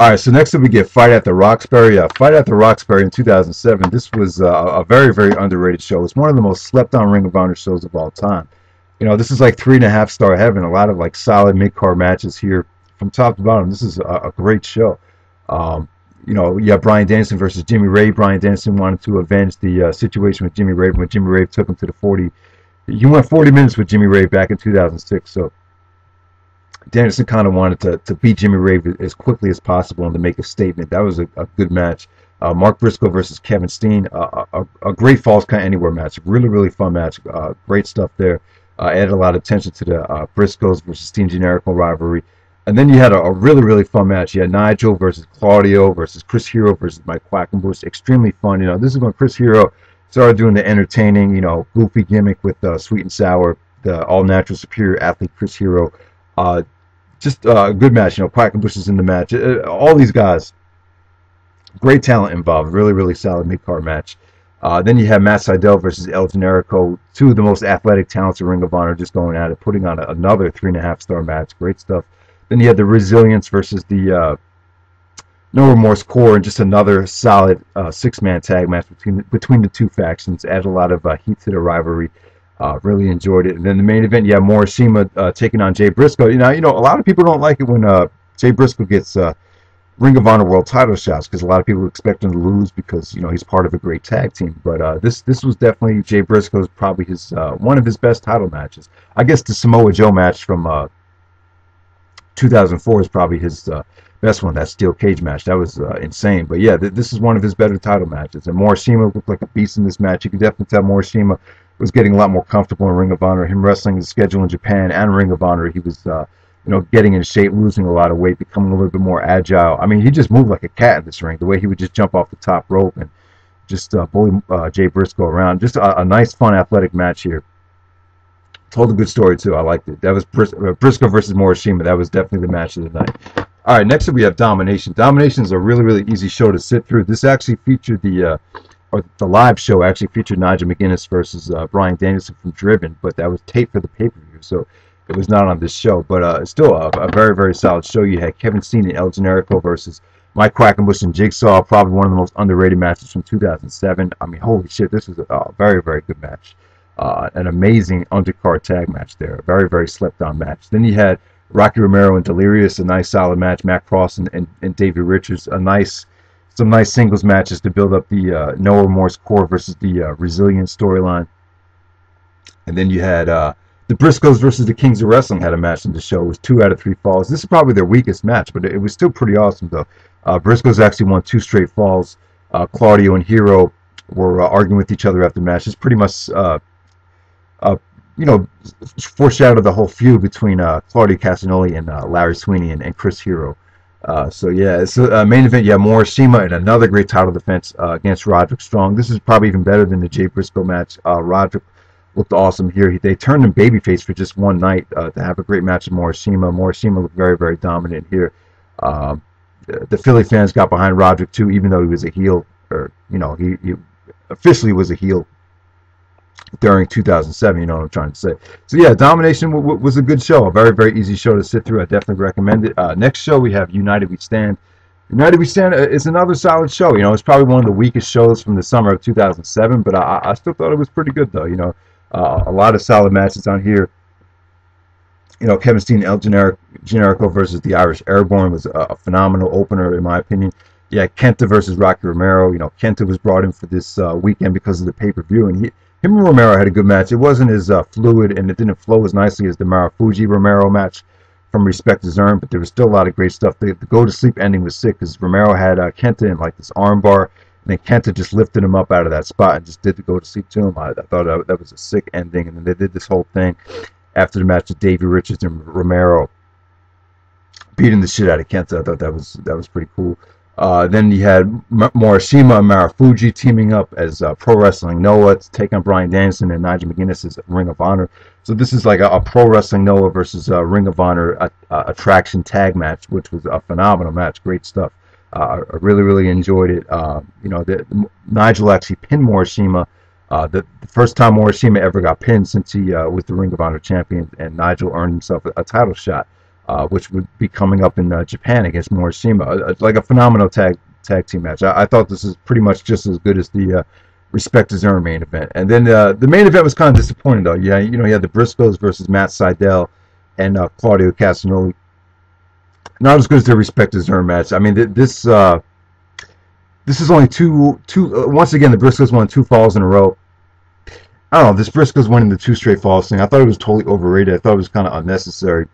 All right, so next up we get Fight at the Roxbury. Fight at the Roxbury in 2007. This was a very, very underrated show. It's one of the most slept-on Ring of Honor shows of all time. You know, this is like 3.5 star heaven. A lot of like solid mid-card matches here from top to bottom. This is a great show. Um, you know, you have Bryan Danielson versus Jimmy Rave. Bryan Danielson wanted to avenge the situation with Jimmy Rave when Jimmy Rave took him to the 40. He went 40 minutes with Jimmy Rave back in 2006. So Danielson kind of wanted to beat Jimmy Rave as quickly as possible and to make a statement. That was a good match. Mark Briscoe versus Kevin Steen, a great Falls Count Anywhere match. Really, really fun match. Great stuff there. Added a lot of attention to the Briscoes versus Steen Generico rivalry. And then you had a really, really fun match. You had Nigel versus Claudio versus Chris Hero versus Mike Quackenbush. Extremely fun. You know, this is when Chris Hero started doing the entertaining, you know, goofy gimmick with Sweet and Sour, the all-natural superior athlete Chris Hero. Just a good match. You know, Quackenbush is in the match. All these guys, great talent involved. Really, really solid mid-card match. Then you have Matt Sydal versus El Generico, two of the most athletic talents of Ring of Honor, just going at it, putting on another 3.5 star match. Great stuff. Then you had the Resilience versus the No Remorse Core, and just another solid 6-man tag match between the two factions. Added a lot of heat to the rivalry. Really enjoyed it. And then the main event, you have Morishima taking on Jay Briscoe. You know, a lot of people don't like it when Jay Briscoe gets Ring of Honor World Title shots, because a lot of people expect him to lose because, you know, he's part of a great tag team. But this was definitely Jay Briscoe's probably his one of his best title matches. I guess the Samoa Joe match from 2004 is probably his best one. That steel cage match, that was insane. But yeah, this is one of his better title matches. And Morishima looked like a beast in this match. You could definitely tell Morishima was getting a lot more comfortable in Ring of Honor. Him wrestling his schedule in Japan and Ring of Honor, he was you know, getting in shape, losing a lot of weight, becoming a little bit more agile. I mean, he just moved like a cat in this ring. The way he would just jump off the top rope and just bully Jay Briscoe around. Just a nice, fun, athletic match here. Told a good story too. I liked it. That was Briscoe versus Morishima. That was definitely the match of the night. All right, next up we have Domination. Domination is a really, really easy show to sit through. This actually featured the live show actually featured Nigel McGuinness versus Bryan Danielson from Driven, but that was taped for the pay-per-view, so it was not on this show. But still a very, very solid show. You had Kevin Steen and El Generico versus Mike Quackenbush and Jigsaw, probably one of the most underrated matches from 2007. I mean, holy shit, this was a very, very good match. An amazing undercard tag match there. A very, very slept-on match. Then you had Rocky Romero and Delirious, a nice solid match. Matt Cross and Davey Richards, some nice singles matches to build up the No Remorse Core versus the Resilience storyline. And then you had the Briscoes versus the Kings of Wrestling had a match in the show. It was 2 out of 3 falls. This is probably their weakest match, but it was still pretty awesome, though. Briscoes actually won 2 straight falls. Claudio and Hero were arguing with each other after the match. It's pretty much you know, foreshadowed the whole feud between Claudio Castagnoli and Larry Sweeney and Chris Hero. So yeah, it's a main event. Yeah, Morishima and another great title defense against Roderick Strong. This is probably even better than the Jay Briscoe match. Roderick looked awesome here. They turned him babyface for just one night to have a great match with Morishima. Morishima looked very, very dominant here. The Philly fans got behind Roderick too, even though he was a heel, or you know, he officially was a heel during 2007, you know what I'm trying to say. So yeah, Domination was a good show, a very, very easy show to sit through. I definitely recommend it. Next show we have United We Stand. United We Stand is another solid show. You know, it's probably one of the weakest shows from the summer of 2007, but I still thought it was pretty good though. You know, a lot of solid matches on here. You know, Kevin Steen, El Generico versus the Irish Airborne was a phenomenal opener in my opinion. Yeah, Kenta versus Rocky Romero. You know, Kenta was brought in for this weekend because of the pay-per-view, and him and Romero had a good match. It wasn't as fluid, and it didn't flow as nicely as the Marufuji Romero match from Respect Is Earned, but there was still a lot of great stuff. The go-to-sleep ending was sick because Romero had Kenta in like this armbar, and then Kenta just lifted him up out of that spot and just did the go-to-sleep to him. I thought that was a sick ending, and then they did this whole thing after the match with Davey Richards and Romero beating the shit out of Kenta. I thought that was pretty cool. Then you had Morishima and Marufuji teaming up as Pro Wrestling Noah to take on Bryan Danielson and Nigel McGuinness' Ring of Honor. So this is like a Pro Wrestling Noah versus Ring of Honor attraction tag match, which was a phenomenal match. Great stuff. I really, really enjoyed it. You know, Nigel actually pinned Morishima. The first time Morishima ever got pinned since he was the Ring of Honor champion, and Nigel earned himself a title shot. which would be coming up in Japan against Morishima. Like a phenomenal tag team match. I thought this is pretty much just as good as the Respect Is Earned main event. And then the main event was kind of disappointing, though. Yeah, you had the Briscoes versus Matt Sydal and Claudio Castagnoli. Not as good as the Respect Is Earned match. I mean, this is only two. Once again, the Briscoes won 2 falls in a row. I don't know. This Briscoes winning the 2 straight falls thing, I thought it was totally overrated. I thought it was kind of unnecessary.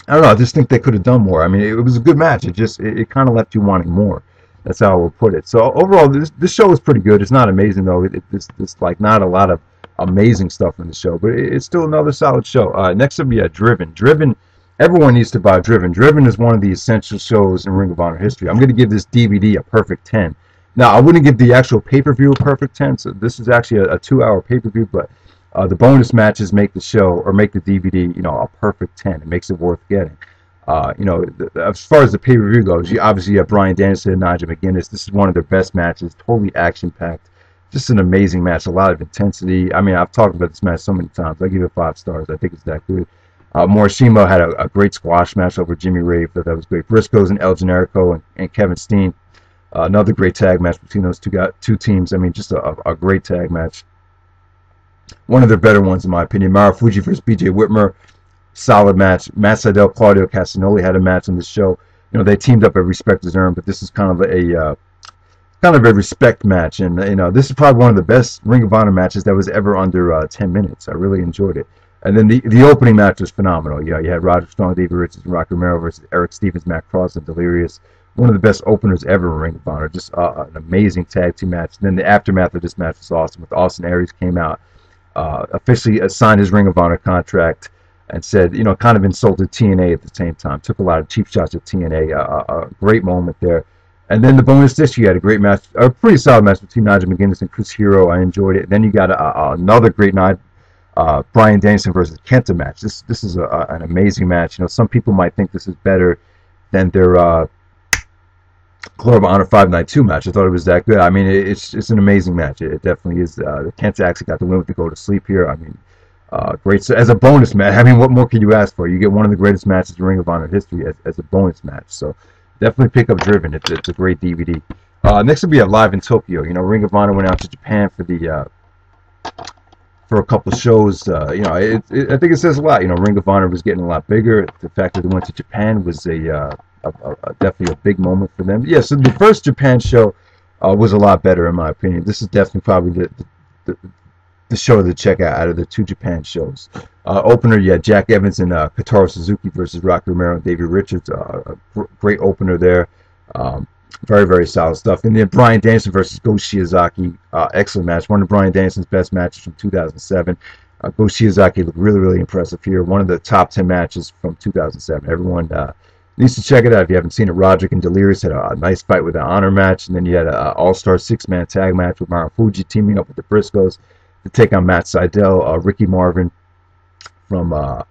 I don't know. I just think they could have done more. I mean, it was a good match. It kind of left you wanting more. That's how I would put it. So overall, this show is pretty good. It's not amazing though. It's like not a lot of amazing stuff in the show, but it's still another solid show. Next up, we have Driven. Driven. Everyone needs to buy Driven. Driven is one of the essential shows in Ring of Honor history. I'm going to give this DVD a perfect 10. Now, I wouldn't give the actual pay-per-view a perfect 10. So this is actually a 2-hour pay-per-view, but the bonus matches make the show, or make the DVD, a perfect 10. It makes it worth getting. As far as the pay-per-view goes, you obviously have Bryan Danielson and Nigel McGuinness. This is one of their best matches, totally action-packed. Just an amazing match, a lot of intensity. I mean, I've talked about this match so many times. I give it 5 stars. I think it's that good. Morishima had a great squash match over Jimmy Rave. That was great. Briscoes and El Generico and Kevin Steen. Another great tag match between those two teams. I mean, just a great tag match. One of their better ones, in my opinion. Marufuji versus BJ Whitmer. Solid match. Matt Sydal, Claudio Castagnoli had a match on this show. They teamed up at Respect Is Earned, but this is kind of a respect match. And this is probably one of the best Ring of Honor matches that was ever under 10 minutes. I really enjoyed it. And then the opening match was phenomenal. You had Roderick Strong, Davey Richards, and Romero versus Erick Stevens, Matt Cross, and Delirious. One of the best openers ever in Ring of Honor. Just an amazing tag team match. And then the aftermath of this match was awesome. With Austin Aries came out, officially signed his Ring of Honor contract, and said, kind of insulted TNA at the same time. Took a lot of cheap shots at TNA. A great moment there. And then the bonus disc, you had a great match, a pretty solid match between Nigel McGuinness and Chris Hero. I enjoyed it. And then you got another great Bryan Danielson versus Kenta match. This is an amazing match. Some people might think this is better than their Club of Honor 592 match. I thought it was that good. I mean, it's an amazing match. It definitely is. Kenta actually got the win with the go to sleep here. I mean, great. So as a bonus match, I mean, what more can you ask for? You get one of the greatest matches in Ring of Honor history as a bonus match. So definitely pick up Driven. It's a great DVD. Next up, we have Live in Tokyo. Ring of Honor went out to Japan for a couple of shows. I think it says a lot. Ring of Honor was getting a lot bigger. The fact that they went to Japan was definitely a big moment for them. Yeah, so the first Japan show was a lot better, in my opinion. This is definitely probably the show to check out of the 2 Japan shows. Opener, you had Jack Evans and Kotaro Suzuki versus Rocky Romero and Davey Richards. A great opener there. Very, very solid stuff. And then Bryan Danielson versus Go Shiozaki. Excellent match. One of Bryan Danielson's best matches from 2007. Go Shiozaki looked really, really impressive here. One of the top 10 matches from 2007. Everyone needs to check it out if you haven't seen it. Roderick and Delirious had a nice fight with an honor match. And then you had an all-star 6-man tag match with Marufuji teaming up with the Briscoes to take on Matt Sydal. Ricky Marvin from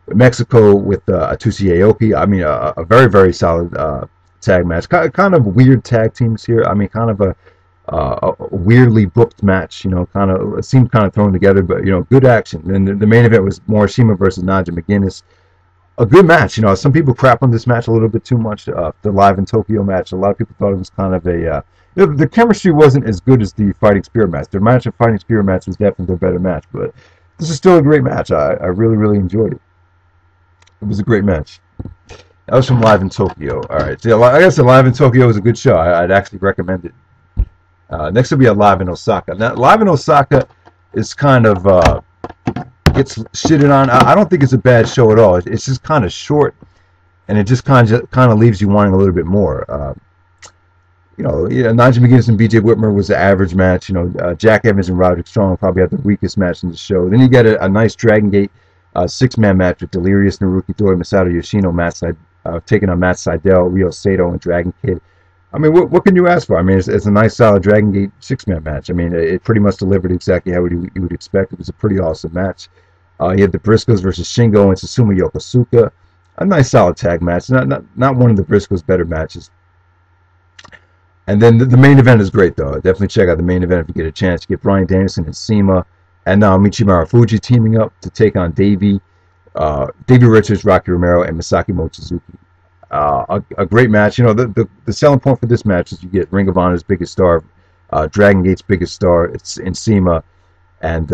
Mexico with Atsushi Aoki. I mean, a very, very solid tag match. Kind of weird tag teams here. I mean, kind of a weirdly booked match. It seemed kind of thrown together, but good action. And the main event was Morishima versus Nigel McGuinness. A good match. Some people crap on this match a little bit too much. The Live in Tokyo match. A lot of people thought it was kind of the chemistry wasn't as good as the Fighting Spirit match. The match of Fighting Spirit match was definitely a better match, but this is still a great match. I really, really enjoyed it. It was a great match. That was from Live in Tokyo. All right. So I guess Live in Tokyo was a good show. I'd actually recommend it. Next will be Live in Osaka. Now, Live in Osaka is kind of gets shitted on. I don't think it's a bad show at all. It's just kind of short, and it just kind of leaves you wanting a little bit more. Nigel McGuinness and BJ Whitmer was the average match. Jack Evans and Roderick Strong probably had the weakest match in the show. Then you get a nice Dragon Gate 6-man match with Delirious, Naruki Doi, Masato Yoshino, taking on Matt Sydal, Ryo Sato, and Dragon Kid. I mean, what can you ask for? I mean, it's a nice, solid Dragon Gate 6-man match. I mean, it pretty much delivered exactly how you would expect. It was a pretty awesome match. You had the Briscoes versus Shingo and Susumu Yokosuka. A nice, solid tag match. Not one of the Briscoes' better matches. And then the main event is great, though. Definitely check out the main event if you get a chance. You get Bryan Danielson and Sema and Michi Marufuji teaming up to take on Davey. Davey Richards, Rocky Romero, and Misaki Mochizuki. A great match. You know, the selling point for this match is you get Ring of Honor's biggest star, Dragon Gate's biggest star, it's Nsima, and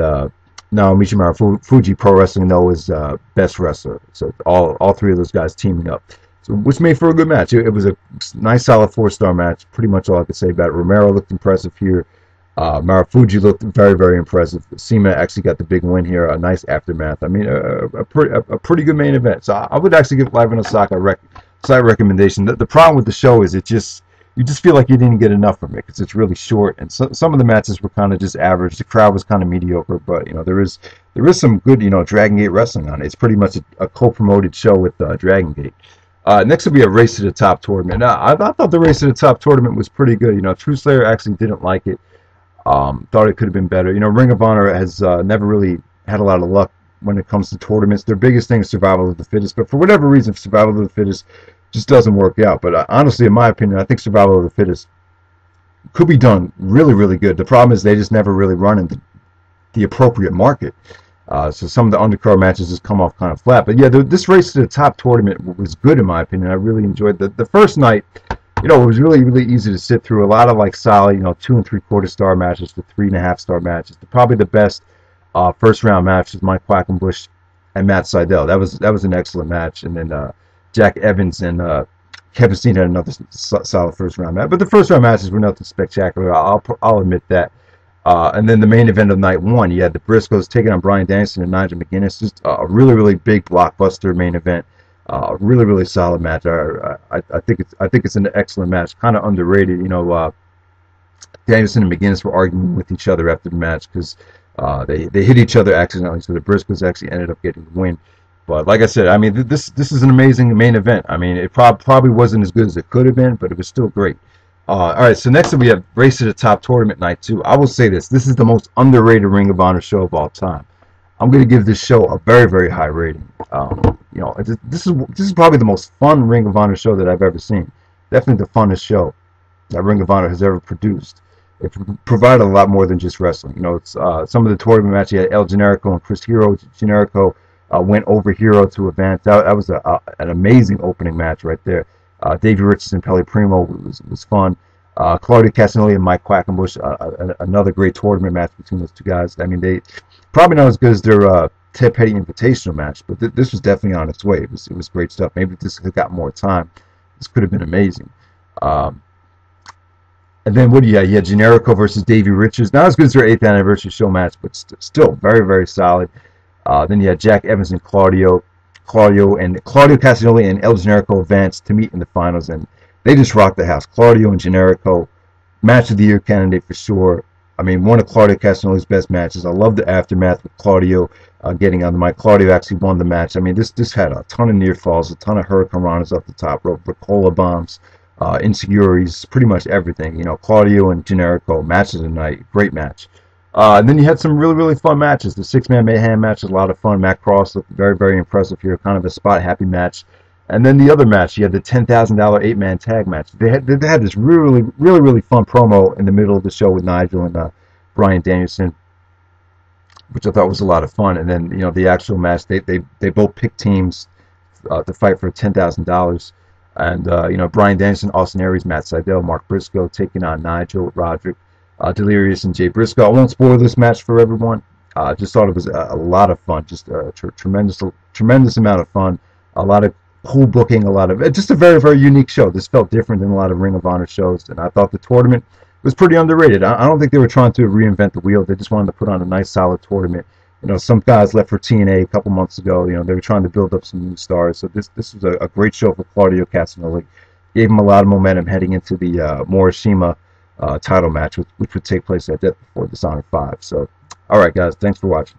Naomichi Marufuji, Pro Wrestling Noah's best wrestler. So all three of those guys teaming up, so which made for a good match. It was a nice, solid 4-star match. Pretty much all I could say about it. Romero looked impressive here. Marufuji looked very, very impressive. Nsima actually got the big win here. A nice aftermath. I mean, a pretty good main event. So I would actually give Live in Osaka a slight recommendation. The problem with the show is you just feel like you didn't get enough from it because it's really short, and some of the matches were kind of just average. The crowd was kind of mediocre, but you know, there is some good, you know, Dragon Gate wrestling on it. It's pretty much a co-promoted show with Dragon Gate. Next will be a Race to the Top tournament. I thought the Race to the Top tournament was pretty good. You know, True Slayer actually didn't like it. Thought it could have been better. You know, Ring of Honor has never really had a lot of luck when it comes to tournaments. Their biggest thing is Survival of the Fittest, but for whatever reason, Survival of the Fittest just doesn't work out. But honestly, in my opinion, I think Survival of the Fittest could be done really, really good. The problem is they just never really run in the appropriate market. So some of the undercard matches just come off kind of flat. But yeah, this Race to the Top tournament was good in my opinion. I really enjoyed the first night. You know, it was really, really easy to sit through. A lot of like solid, you know, 2 3/4 star matches to 3.5 star matches. Probably the best first round match was Mike Quackenbush and Matt Sydal. That was an excellent match. And then Jack Evans and Kevin Steen had another solid first round match. But the first round matches were nothing spectacular. I'll admit that. And then the main event of night one, you had the Briscoes taking on Bryan Danielson and Nigel McGuinness. Just a really, really big blockbuster main event. Really, really solid match. I think it's an excellent match. Kind of underrated. You know, Danielson and McGuinness were arguing with each other after the match because they hit each other accidentally. So the Briscoes actually ended up getting the win. But like I said, I mean, this is an amazing main event. I mean, it probably wasn't as good as it could have been, but it was still great. All right, so next we have Race to the Top tournament night 2. I will say this is the most underrated Ring of Honor show of all time. I'm going to give this show a very, very high rating. You know, this is probably the most fun Ring of Honor show that I've ever seen. Definitely the funnest show that Ring of Honor has ever produced. It provided a lot more than just wrestling. You know, it's some of the tournament matches. You had El Generico and Chris Hero. Generico went over Hero to advance. That was an amazing opening match right there. Davey Richards and Pelle Primeau was fun. Claudio Castagnoli and Mike Quackenbush, another great tournament match between those two guys. I mean, they probably not as good as their Ted Petty Invitational match, but this was definitely on its way. It was great stuff. Maybe if this had got more time, this could have been amazing. And then what do you have? You had Generico versus Davey Richards. Not as good as their 8th anniversary show match, but still very, very solid. Then you had Jack Evans and Claudio Castagnoli and El Generico advanced to meet in the finals, and they just rocked the house. Claudio and Generico, match of the year candidate for sure. I mean, one of Claudio Castagnoli's best matches. I love the aftermath with Claudio getting on the mic. Claudio actually won the match. I mean, this had a ton of near falls, a ton of hurricane runners off the top rope, Ricola bombs, insecurities, pretty much everything. You know, Claudio and Generico, match of the night, great match. And then you had some really, really fun matches. The 6-man mayhem match was a lot of fun. Matt Cross looked very, very impressive here, kind of a spot happy match. And then the other match, you had the $10,000 8-man tag match. They had this really, really, really fun promo in the middle of the show with Nigel and Bryan Danielson, which I thought was a lot of fun. And then, you know, the actual match, they both picked teams to fight for $10,000. And, you know, Bryan Danielson, Austin Aries, Matt Sydal, Mark Briscoe taking on Nigel, Roderick, Delirious, and Jay Briscoe. I won't spoil this match for everyone. Just thought it was a lot of fun. Just a tremendous amount of fun. A lot of cool booking. Just a very, very unique show. This felt different than a lot of Ring of Honor shows. And I thought the tournament was pretty underrated. I don't think they were trying to reinvent the wheel. They just wanted to put on a nice, solid tournament. You know, some guys left for TNA a couple months ago. You know, they were trying to build up some new stars. So this was a great show for Claudio Castagnoli. Gave him a lot of momentum heading into the Morishima title match, which would take place at Death Before Dishonor 5. So, all right, guys, thanks for watching.